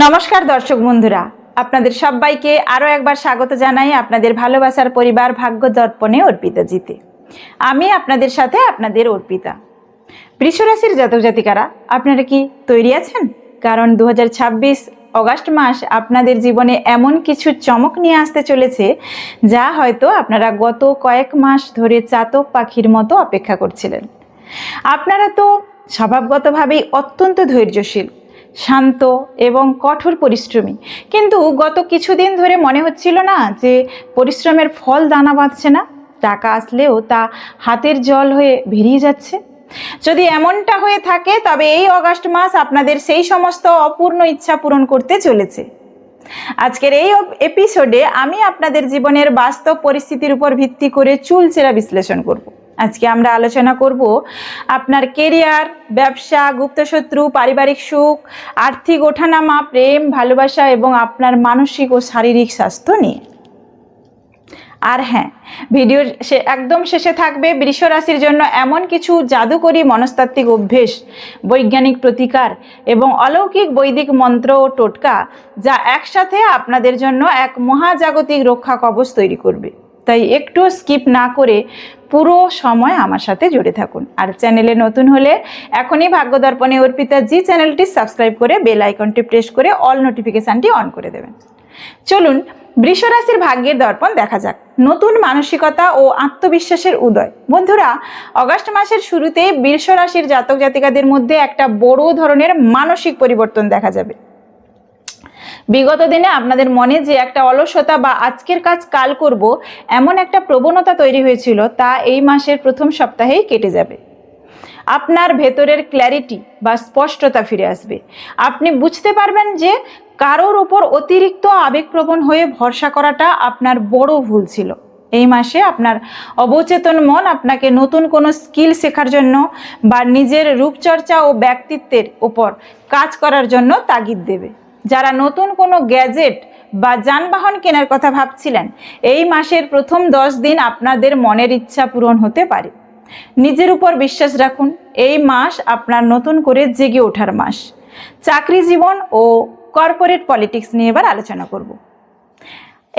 নমস্কার দর্শক বন্ধুরা, আপনাদের সবাইকে আরও একবার স্বাগত জানাই আপনাদের ভালোবাসার পরিবার ভাগ্য দর্পণে অর্পিতা জিতে। আমি আপনাদের সাথে আপনাদের অর্পিতা। বৃষ রাশির জাতক জাতিকারা, আপনারা কি তৈরি আছেন? কারণ 2026 অগাস্ট মাস আপনাদের জীবনে এমন কিছু চমক নিয়ে আসতে চলেছে যা হয়তো আপনারা গত কয়েক মাস ধরে চাতক পাখির মতো অপেক্ষা করছিলেন। আপনারা তো স্বভাবগতভাবেই অত্যন্ত ধৈর্যশীল, শান্ত এবং কঠোর পরিশ্রমী, কিন্তু গত কিছুদিন ধরে মনে হচ্ছিল না যে পরিশ্রমের ফল দানা বাঁধছে না, টাকা আসলেও তা হাতের জল হয়ে বেরিয়ে যাচ্ছে। যদি এমনটা হয়ে থাকে তবে এই অগাস্ট মাস আপনাদের সেই সমস্ত অপূর্ণ ইচ্ছা পূরণ করতে চলেছে। আজকের এই এপিসোডে আমি আপনাদের জীবনের বাস্তব পরিস্থিতির উপর ভিত্তি করে চুলচেরা বিশ্লেষণ করব। আজকে আমরা আলোচনা করব আপনার কেরিয়ার, ব্যবসা, গুপ্তশত্রু, পারিবারিক সুখ, আর্থিক ওঠানামা, প্রেম, ভালোবাসা এবং আপনার মানসিক ও শারীরিক স্বাস্থ্য নিয়ে। আর হ্যাঁ, ভিডিওর একদম শেষে থাকবে বৃষ রাশির জন্য এমন কিছু জাদুকরী মনস্তাত্ত্বিক অভ্যেস, বৈজ্ঞানিক প্রতিকার এবং অলৌকিক বৈদিক মন্ত্র ও টোটকা, যা একসাথে আপনাদের জন্য এক মহাজাগতিক রক্ষা কবচ তৈরি করবে। তাই একটু স্কিপ না করে পুরো সময় আমার সাথে জুড়ে থাকুন। আর চ্যানেলে নতুন হলে এখনই ভাগ্য দর্পণে অর্পিতা জি চ্যানেলটি সাবস্ক্রাইব করে বেল আইকনটি প্রেস করে অল নোটিফিকেশানটি অন করে দেবেন। চলুন বৃষ রাশির ভাগ্যের দর্পণ দেখা যাক। নতুন মানসিকতা ও আত্মবিশ্বাসের উদয়। বন্ধুরা, অগাস্ট মাসের শুরুতেই বৃষ রাশির জাতক জাতিকাদের মধ্যে একটা বড় ধরনের মানসিক পরিবর্তন দেখা যাবে। বিগত দিনে আপনাদের মনে যে একটা অলসতা বা আজকের কাজ কাল করব এমন একটা প্রবণতা তৈরি হয়েছিল, তা এই মাসের প্রথম সপ্তাহেই কেটে যাবে। আপনার ভেতরের ক্ল্যারিটি বা স্পষ্টতা ফিরে আসবে। আপনি বুঝতে পারবেন যে কারোর উপর অতিরিক্ত আবেগপ্রবণ হয়ে ভরসা করাটা আপনার বড় ভুল ছিল। এই মাসে আপনার অবচেতন মন আপনাকে নতুন কোনো স্কিল শেখার জন্য বা নিজের রূপচর্চা ও ব্যক্তিত্বের উপর কাজ করার জন্য তাগিদ দেবে। যারা নতুন কোনো গ্যাজেট বা যানবাহন কেনার কথা ভাবছিলেন, এই মাসের প্রথম 10 দিন আপনাদের মনের ইচ্ছা পূরণ হতে পারে। নিজের উপর বিশ্বাস রাখুন। এই মাস আপনার নতুন করে জেগে ওঠার মাস। চাকরি জীবন ও কর্পোরেট পলিটিক্স নিয়ে এবার আলোচনা করব।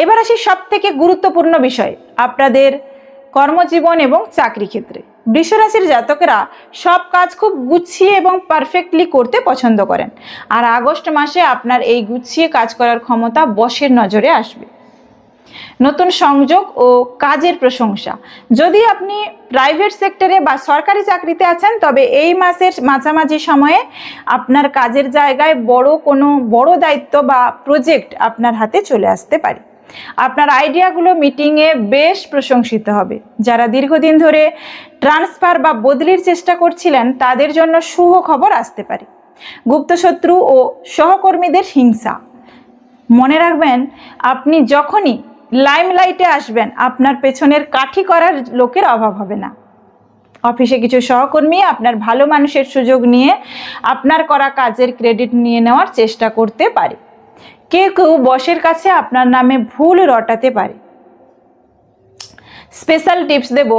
এবার আসি সব থেকে গুরুত্বপূর্ণ বিষয়, আপনাদের কর্মজীবন এবং চাকরি ক্ষেত্রে। বৃষ রাশির জাতকেরা সব কাজ খুব গুছিয়ে এবং পারফেক্টলি করতে পছন্দ করেন। আর আগস্ট মাসে আপনার এই গুছিয়ে কাজ করার ক্ষমতা বসের নজরে আসবে। নতুন সংযোগ ও কাজের প্রশংসা। যদি আপনি প্রাইভেট সেক্টরে বা সরকারি চাকরিতে আছেন, তবে এই মাসের মাঝামাঝি সময়ে আপনার কাজের জায়গায় কোনো বড় দায়িত্ব বা প্রজেক্ট আপনার হাতে চলে আসতে পারে। আপনার আইডিয়াগুলো মিটিংয়ে বেশ প্রশংসিত হবে। যারা দীর্ঘদিন ধরে ট্রান্সফার বা বদলির চেষ্টা করছিলেন, তাদের জন্য শুভ খবর আসতে পারে। গুপ্তশত্রু ও সহকর্মীদের হিংসা। মনে রাখবেন, আপনি যখনই লাইমলাইটে আসবেন, আপনার পেছনের কাঠি করার লোকের অভাব হবে না। অফিসে কিছু সহকর্মী আপনার ভালো মানুষের সুযোগ নিয়ে আপনার করা কাজের ক্রেডিট নিয়ে নেওয়ার চেষ্টা করতে পারে। কেউ কেউ বসের কাছে আপনার নামে ভুল রটাতে পারে। স্পেশাল টিপস দেব,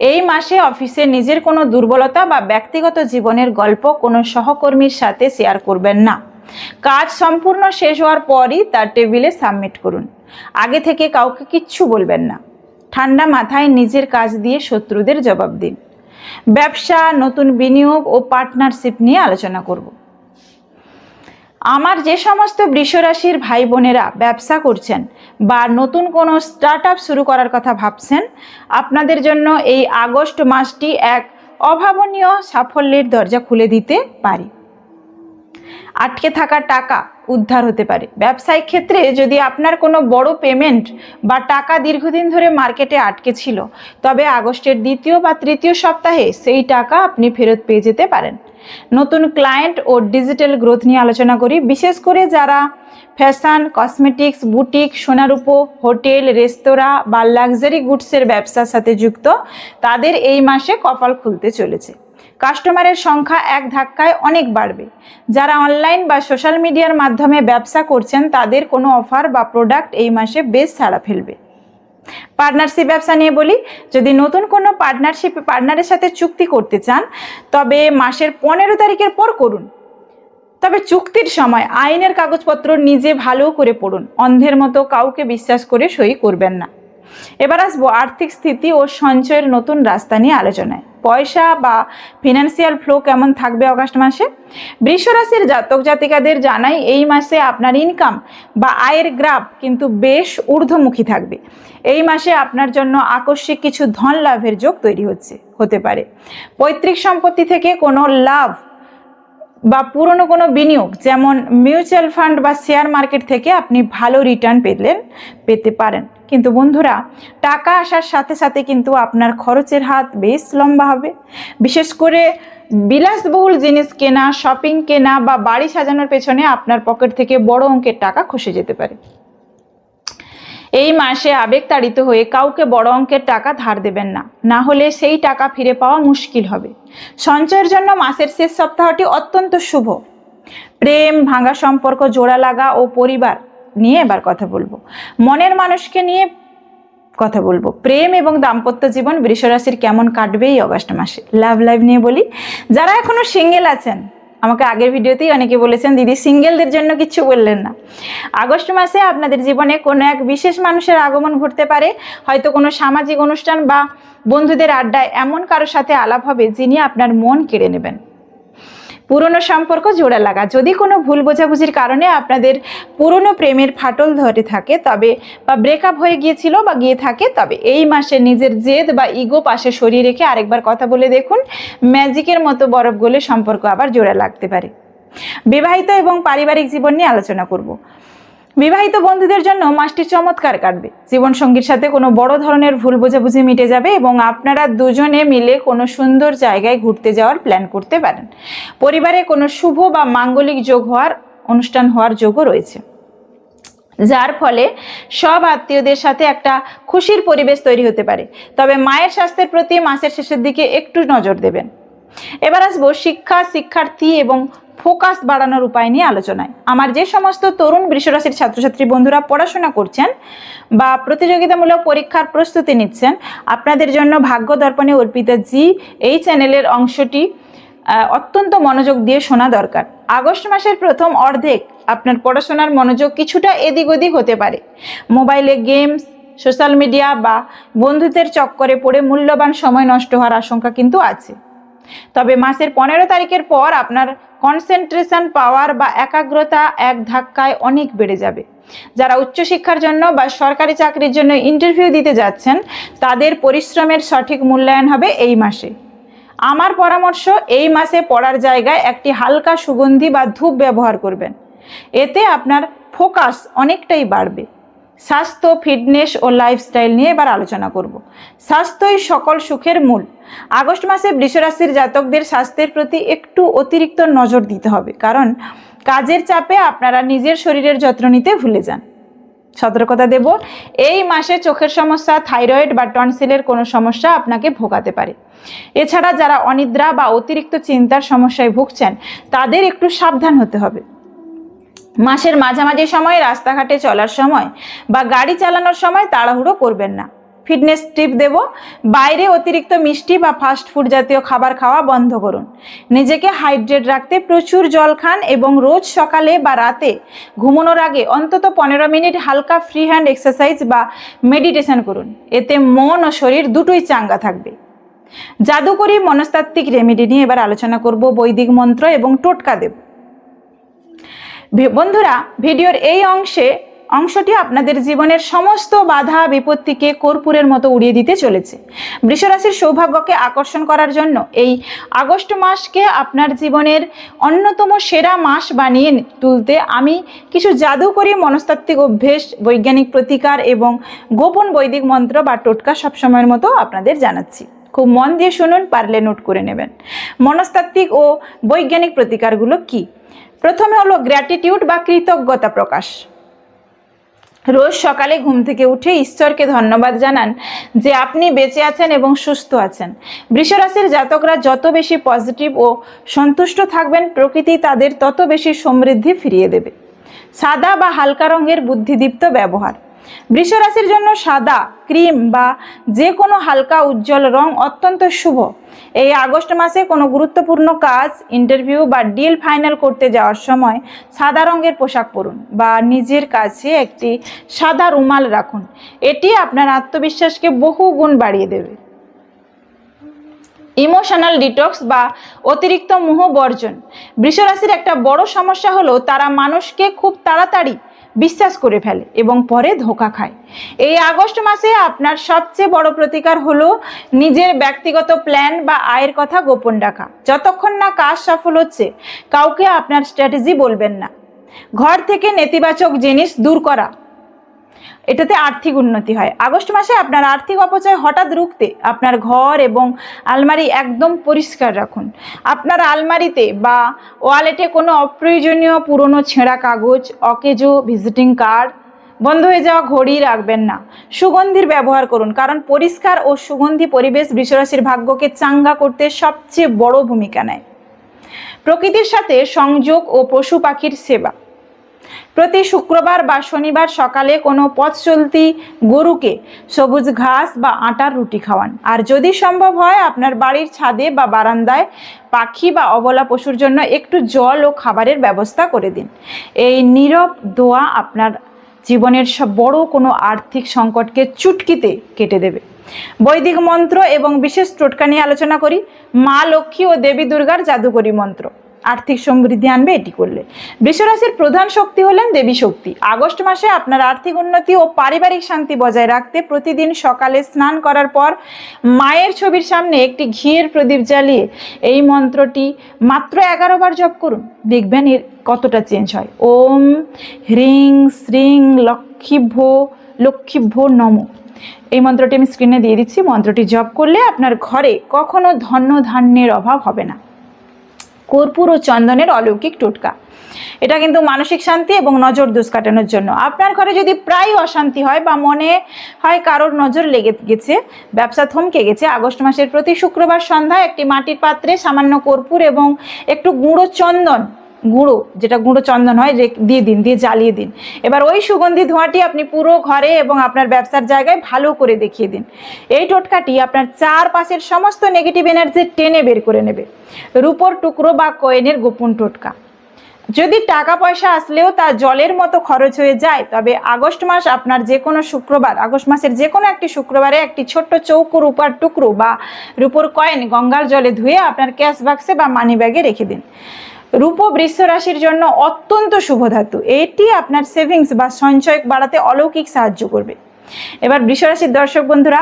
এই মাসে অফিসে নিজের কোনো দুর্বলতা বা ব্যক্তিগত জীবনের গল্প কোনো সহকর্মীর সাথে শেয়ার করবেন না। কাজ সম্পূর্ণ শেষ হওয়ার পরই তার টেবিলে সাবমিট করুন। আগে থেকে কাউকে কিচ্ছু বলবেন না। ঠান্ডা মাথায় নিজের কাজ দিয়ে শত্রুদের জবাব দিন। ব্যবসা, নতুন বিনিয়োগ ও পার্টনারশিপ নিয়ে আলোচনা করব। আমার যে সমস্ত বৃষ রাশির ভাই বোনেরা ব্যবসা করছেন বা নতুন কোনো স্টার্ট আপ শুরু করার কথা ভাবছেন, আপনাদের জন্য এই আগস্ট মাসটি এক অভাবনীয় সাফল্যের দরজা খুলে দিতে পারে। আটকে থাকা টাকা উদ্ধার হতে পারে। ব্যবসায়িক ক্ষেত্রে যদি আপনার কোনো বড় পেমেন্ট বা টাকা দীর্ঘদিন ধরে মার্কেটে আটকে ছিল, তবে আগস্টের দ্বিতীয় বা তৃতীয় সপ্তাহে সেই টাকা আপনি ফেরত পেয়ে যেতে পারেন। নতুন ক্লায়েন্ট ও ডিজিটাল গ্রোথ নিয়ে আলোচনা করি। বিশেষ করে যারা ফ্যাশন, কসমেটিক্স, বুটিক, সোনারূপো, হোটেল, রেস্তোরাঁ বা লাক্সারি গুডসের ব্যবসার সাথে যুক্ত, তাদের এই মাসে কপাল খুলতে চলেছে। কাস্টমারের সংখ্যা এক ধাক্কায় অনেক বাড়বে। যারা অনলাইন বা সোশ্যাল মিডিয়ার মাধ্যমে ব্যবসা করছেন, তাদের কোনো অফার বা প্রোডাক্ট এই মাসে বেশ ছাড়া ফেলবে। পার্টনারশিপ ব্যবসা নিয়ে বলি। যদি নতুন কোনো পার্টনারের সাথে চুক্তি করতে চান, তবে মাসের 15 তারিখের পর করুন। তবে চুক্তির সময় আইনের কাগজপত্র নিজে ভালো করে পড়ুন, অন্ধের মতো কাউকে বিশ্বাস করে সই করবেন না। এবার আসবো আর্থিক স্থিতি ও সঞ্চয়ের নতুন রাস্তা নিয়ে আলোচনায়। পয়সা বা ফিনান্সিয়াল ফ্লো কেমন থাকবে অগাস্ট মাসে? বৃষ রাশির জাতক জাতিকাদের জানাই এই মাসে আপনার ইনকাম বা আয়ের গ্রাফ কিন্তু বেশ ঊর্ধ্বমুখী থাকবে। এই মাসে আপনার জন্য আকস্মিক কিছু ধন লাভের যোগ তৈরি হতে পারে। পৈতৃক সম্পত্তি থেকে কোনো লাভ বা পুরনো কোনো বিনিয়োগ, যেমন মিউচুয়াল ফান্ড বা শেয়ার মার্কেট থেকে আপনি ভালো রিটার্ন পেতে পারেন। কিন্তু বন্ধুরা, টাকা আসার সাথে সাথে কিন্তু আপনার খরচের হাত বেশ লম্বা হবে। বিশেষ করে বিলাসবহুল জিনিস কেনা, শপিং কেনা বা বাড়ি সাজানোর পেছনে আপনার পকেট থেকে বড় অঙ্কের টাকা খসে যেতে পারে। এই মাসে আবেগতাড়িত হয়ে কাউকে বড় অঙ্কের টাকা ধার দেবেন না, না হলে সেই টাকা ফিরে পাওয়া মুশকিল হবে। সঞ্চয়ের জন্য মাসের শেষ সপ্তাহটি অত্যন্ত শুভ। প্রেম, ভাঙা সম্পর্ক জোড়া লাগা ও পরিবার নিয়ে এবার কথা বলবো। মনের মানুষকে নিয়ে কথা বলবো। প্রেম এবং দাম্পত্য জীবন বৃষ রাশির কেমন কাটবে এই অগাস্ট মাসে? লাভ লাইফ নিয়ে বলি। যারা এখনো সিঙ্গেল আছেন, আমাকে আগের ভিডিওতেই অনেকে বলেছেন দিদি সিঙ্গেলদের জন্য কিছু বললেন না। আগস্ট মাসে আপনাদের জীবনে কোনো এক বিশেষ মানুষের আগমন ঘটতে পারে। হয়তো কোনো সামাজিক অনুষ্ঠান বা বন্ধুদের আড্ডায় এমন কারোর সাথে আলাপ হবে যিনি আপনার মন কেড়ে নেবেন। পুরনো সম্পর্ক জোড়া লাগা, যদি কোনো ভুল বোঝাবুঝির কারণে আপনাদের পুরনো প্রেমের ফাটল ধরে থাকে তবে বা ব্রেকআপ হয়ে গিয়েছিল বা গিয়ে থাকে, তবে এই মাসে নিজের জেদ বা ইগো পাশে সরিয়ে রেখে আরেকবার কথা বলে দেখুন। ম্যাজিকের মতো বরফ গলে সম্পর্ক আবার জোড়া লাগতে পারে। বিবাহিত এবং পারিবারিক জীবন নিয়ে আলোচনা করব। বিবাহিত বন্ধুদের জন্য মাসটি চমৎকার কাটবে। জীবনসঙ্গীর সাথে কোনো বড় ধরনের ভুল বোঝাবুঝি মিটে যাবে এবং আপনারা দুজনে মিলে কোনো সুন্দর জায়গায় ঘুরতে যাওয়ার প্ল্যান করতে পারেন। পরিবারে কোনো শুভ বা মাঙ্গলিক অনুষ্ঠান হওয়ার যোগও রয়েছে, যার ফলে সব আত্মীয়দের সাথে একটা খুশির পরিবেশ তৈরি হতে পারে। তবে মায়ের স্বাস্থ্যের প্রতি মাসের শেষের দিকে একটু নজর দেবেন। এবার আসবো শিক্ষার্থী এবং ফোকাস বাড়ানোর উপায় নিয়ে আলোচনায়। আমার যে সমস্ত তরুণ বৃষরাশির ছাত্রছাত্রী বন্ধুরা পড়াশোনা করছেন বা প্রতিযোগিতামূলক পরীক্ষার প্রস্তুতি নিচ্ছেন, আপনাদের জন্য ভাগ্য দর্পণে অর্পিতা জি এই চ্যানেলের অংশটি অত্যন্ত মনোযোগ দিয়ে শোনা দরকার। আগস্ট মাসের প্রথম অর্ধেক আপনার পড়াশোনার মনোযোগ কিছুটা এদিক ওদিক হতে পারে। মোবাইলে গেমস, সোশ্যাল মিডিয়া বা বন্ধুদের চক্করে পড়ে মূল্যবান সময় নষ্ট হওয়ার আশঙ্কা কিন্তু আছে। তবে মাসের 15 তারিখের পর আপনার কনসেন্ট্রেশন পাওয়ার বা একাগ্রতা এক ধাক্কায় অনেক বেড়ে যাবে। যারা উচ্চশিক্ষার জন্য বা সরকারি চাকরির জন্য ইন্টারভিউ দিতে যাচ্ছেন, তাদের পরিশ্রমের সঠিক মূল্যায়ন হবে এই মাসে। আমার পরামর্শ, এই মাসে পড়ার জায়গায় একটি হালকা সুগন্ধি বা ধূপ ব্যবহার করবেন। এতে আপনার ফোকাস অনেকটাই বাড়বে। স্বাস্থ্য, ফিটনেস ও লাইফস্টাইল নিয়ে এবার আলোচনা করব। স্বাস্থ্যই সকল সুখের মূল। আগস্ট মাসে বৃষরাশির জাতকদের স্বাস্থ্যের প্রতি একটু অতিরিক্ত নজর দিতে হবে, কারণ কাজের চাপে আপনারা নিজের শরীরের যত্ন নিতে ভুলে যান। সতর্কতা দেব, এই মাসে চোখের সমস্যা, থাইরয়েড বা টনসিলের কোনো সমস্যা আপনাকে ভোগাতে পারে। এছাড়া যারা অনিদ্রা বা অতিরিক্ত চিন্তার সমস্যায় ভুগছেন, তাদের একটু সাবধান হতে হবে। মাসের মাঝামাঝি সময় রাস্তাঘাটে চলার সময় বা গাড়ি চালানোর সময় তাড়াহুড়ো করবেন না। ফিটনেস টিপ দেব, বাইরে অতিরিক্ত মিষ্টি বা ফাস্ট ফুড জাতীয় খাবার খাওয়া বন্ধ করুন। নিজেকে হাইড্রেট রাখতে প্রচুর জল খান এবং রোজ সকালে বা রাতে ঘুমানোর আগে অন্তত 15 মিনিট হালকা ফ্রি হ্যান্ড এক্সারসাইজ বা মেডিটেশন করুন। এতে মন ও শরীর দুটোই চাঙ্গা থাকবে। জাদুকরি মনস্তাত্ত্বিক রেমেডি নিয়ে এবার আলোচনা করব, বৈদিক মন্ত্র এবং টোটকা দেব। বন্ধুরা, ভিডিওর এই অংশটি আপনাদের জীবনের সমস্ত বাধা বিপত্তিকে কর্পূরের মতো উড়িয়ে দিতে চলেছে। বৃষরাশির সৌভাগ্যকে আকর্ষণ করার জন্য এই আগস্ট মাসকে আপনার জীবনের অন্যতম সেরা মাস বানিয়ে তুলতে আমি কিছু জাদুকরী মনস্তাত্ত্বিক অভ্যেস, বৈজ্ঞানিক প্রতিকার এবং গোপন বৈদিক মন্ত্র বা টোটকা সবসময়ের মতো আপনাদের জানাচ্ছি। খুব মন দিয়ে শুনুন, পারলে নোট করে নেবেন। মনস্তাত্ত্বিক ও বৈজ্ঞানিক প্রতিকারগুলো কি? প্রথমে হলো গ্র্যাটিটিউড বা কৃতজ্ঞতা প্রকাশ। রোজ সকালে ঘুম থেকে উঠে ঈশ্বরকে ধন্যবাদ জানান যে আপনি বেঁচে আছেন এবং সুস্থ আছেন। বৃষরাশির জাতকরা যত বেশি পজিটিভ ও সন্তুষ্ট থাকবেন, প্রকৃতি তাদের তত বেশি সমৃদ্ধি ফিরিয়ে দেবে। সাদা বা হালকা রঙের বুদ্ধিদীপ্ত ব্যবহার। বৃষ রাশির জন্য সাদা, ক্রিম বা যে কোনো হালকা উজ্জ্বল রং অত্যন্ত শুভ। এই আগস্ট মাসে কোনো গুরুত্বপূর্ণ কাজ, ইন্টারভিউ বা ডিল ফাইনাল করতে যাওয়ার সময় সাদা রঙের পোশাক পরুন বা নিজের কাছে একটি সাদা রুমাল রাখুন। এটি আপনার আত্মবিশ্বাসকে বহু গুণ বাড়িয়ে দেবে। ইমোশনাল ডিটক্স বা অতিরিক্ত মোহ বর্জন। বৃষ রাশির একটা বড় সমস্যা হলো তারা মানুষকে খুব তাড়াতাড়ি বিশ্বাস করে ফেলে এবং পরে ধোঁকা খায়। এই আগস্ট মাসে আপনার সবচেয়ে বড় প্রতিকার হলো নিজের ব্যক্তিগত প্ল্যান বা আয়ের কথা গোপন রাখা। যতক্ষণ না কাজ সফল হচ্ছে কাউকে আপনার স্ট্র্যাটেজি বলবেন না। ঘর থেকে নেতিবাচক জিনিস দূর করা, এটাতে আর্থিক উন্নতি হয়। আগস্ট মাসে আপনার আর্থিক অপচয় হঠাৎ রুখতে আপনার ঘর এবং আলমারি একদম পরিষ্কার রাখুন। আপনার আলমারিতে বা ওয়ালেটে কোনো অপ্রয়োজনীয় পুরনো ছেঁড়া কাগজ, অকেজো ভিজিটিং কার্ড, বন্ধ হয়ে যাওয়া ঘড়ি রাখবেন না। সুগন্ধির ব্যবহার করুন, কারণ পরিষ্কার ও সুগন্ধি পরিবেশ বৃষরাশির ভাগ্যকে চাঙ্গা করতে সবচেয়ে বড় ভূমিকা নেয়। প্রকৃতির সাথে সংযোগ ও পশু পাখির সেবা। প্রতি শুক্রবার বা শনিবার সকালে কোনো পথ চলতি গরুকে সবুজ ঘাস বা আটার রুটি খাওয়ান। আর যদি সম্ভব হয় আপনার বাড়ির ছাদে বা বারান্দায় পাখি বা অবলা পশুর জন্য একটু জল ও খাবারের ব্যবস্থা করে দিন। এই নীরব দোয়া আপনার জীবনের সব বড় কোনো আর্থিক সংকটকে চুটকিতে কেটে দেবে। বৈদিক মন্ত্র এবং বিশেষ টোটকা নিয়ে আলোচনা করি। মা লক্ষ্মী ও দেবী দুর্গার জাদুকরী মন্ত্র আর্থিক সমৃদ্ধি আনবে এটি করলে। বৃষরাশির প্রধান শক্তি হলেন দেবী শক্তি। আগস্ট মাসে আপনার আর্থিক উন্নতি ও পারিবারিক শান্তি বজায় রাখতে প্রতিদিন সকালে স্নান করার পর মায়ের ছবির সামনে একটি ঘিয়ের প্রদীপ জ্বালিয়ে এই মন্ত্রটি মাত্র 11 বার জপ করুন। দেখবেন এর কতটা চেঞ্জ হয়। ওম হ্রিং শ্রীং লক্ষ্মীভ্যো নমঃ। এই মন্ত্রটি আমি স্ক্রিনে দিয়ে দিচ্ছি। মন্ত্রটি জপ করলে আপনার ঘরে কখনো ধন্য ধান্যের অভাব হবে না। কর্পূর ও চন্দনের অলৌকিক টোটকা, এটা কিন্তু মানসিক শান্তি এবং নজর দোষ কাটানোর জন্য। আপনার ঘরে যদি প্রায় অশান্তি হয় বা মনে হয় কারোর নজর লেগে গেছে, ব্যবসা থমকে গেছে, আগস্ট মাসের প্রতি শুক্রবার সন্ধ্যায় একটি মাটির পাত্রে সামান্য কর্পূর এবং একটু যেটা গুঁড়ো চন্দন হয় দিয়ে জ্বালিয়ে দিন। এবার ওই সুগন্ধি ধোঁয়াটি আপনি পুরো ঘরে এবং আপনার ব্যবসার জায়গায় ভালো করে দেখিয়ে দিন। এই টোটকাটি আপনার চারপাশের সমস্ত নেগেটিভ এনার্জি টেনে বের করে নেবে। রূপোর টুকরো বা কয়েনের গোপন টোটকা। যদি টাকা পয়সা আসলেও তা জলের মতো খরচ হয়ে যায়, তবে আগস্ট মাসের যে কোনো একটি শুক্রবারে একটি ছোট্ট চৌকো রূপার টুকরো বা রূপোর কয়েন গঙ্গার জলে ধুয়ে আপনার ক্যাশ বাক্সে বা মানি ব্যাগে রেখে দিন। রূপো বৃষ রাশির জন্য অত্যন্ত শুভ ধাতু। এটি আপনার সেভিংস বা সঞ্চয় বাড়াতে অলৌকিক সাহায্য করবে। এবার বৃষ রাশির দর্শক বন্ধুরা,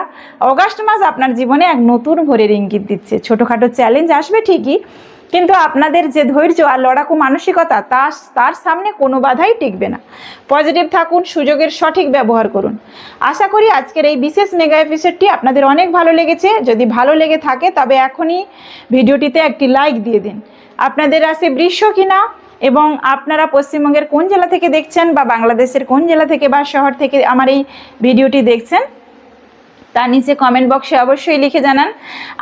অগাস্ট মাস আপনার জীবনে এক নতুন ভোরের ইঙ্গিত দিচ্ছে। ছোটোখাটো চ্যালেঞ্জ আসবে ঠিকই, কিন্তু আপনাদের যে ধৈর্য আর লড়াকু মানসিকতা তার সামনে কোনো বাধাই টিকবে না। পজিটিভ থাকুন, সুযোগের সঠিক ব্যবহার করুন। আশা করি আজকের এই বিশেষ মেগা এপিসোডটি আপনাদের অনেক ভালো লেগেছে। যদি ভালো লেগে থাকে তবে এখনই ভিডিওটিতে একটি লাইক দিয়ে দিন। আপনাদের রাশি বৃষ কিনা এবং আপনারা পশ্চিমবঙ্গের কোন জেলা থেকে দেখছেন বা বাংলাদেশের কোন জেলা থেকে বা শহর থেকে আমার এই ভিডিওটি দেখছেন তা নিচে কমেন্ট বক্সে অবশ্যই লিখে জানান।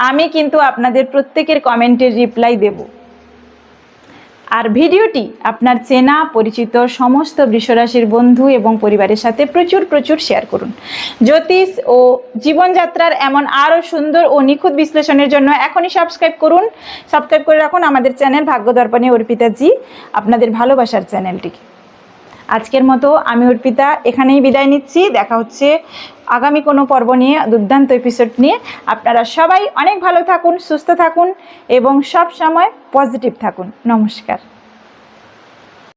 আমি কিন্তু আপনাদের প্রত্যেকের কমেন্টের রিপ্লাই দেব। আর ভিডিওটি আপনার চেনা পরিচিত সমস্ত বৃষরাশির বন্ধু এবং পরিবারের সাথে প্রচুর শেয়ার করুন। জ্যোতিষ ও জীবনযাত্রার এমন আরও সুন্দর ও নিখুঁত বিশ্লেষণের জন্য এখনই সাবস্ক্রাইব করে রাখুন আমাদের চ্যানেল ভাগ্যদর্পণে অর্পিতাজি, আপনাদের ভালোবাসার চ্যানেলটিকে। আজকের মতো আমি অর্পিতা এখানেই বিদায় নিচ্ছি। দেখা হচ্ছে আগামী কোনো পর্ব নিয়ে, দুর্দান্ত এপিসোড নিয়ে। আপনারা সবাই অনেক ভালো থাকুন, সুস্থ থাকুন এবং সব সময় পজিটিভ থাকুন। নমস্কার।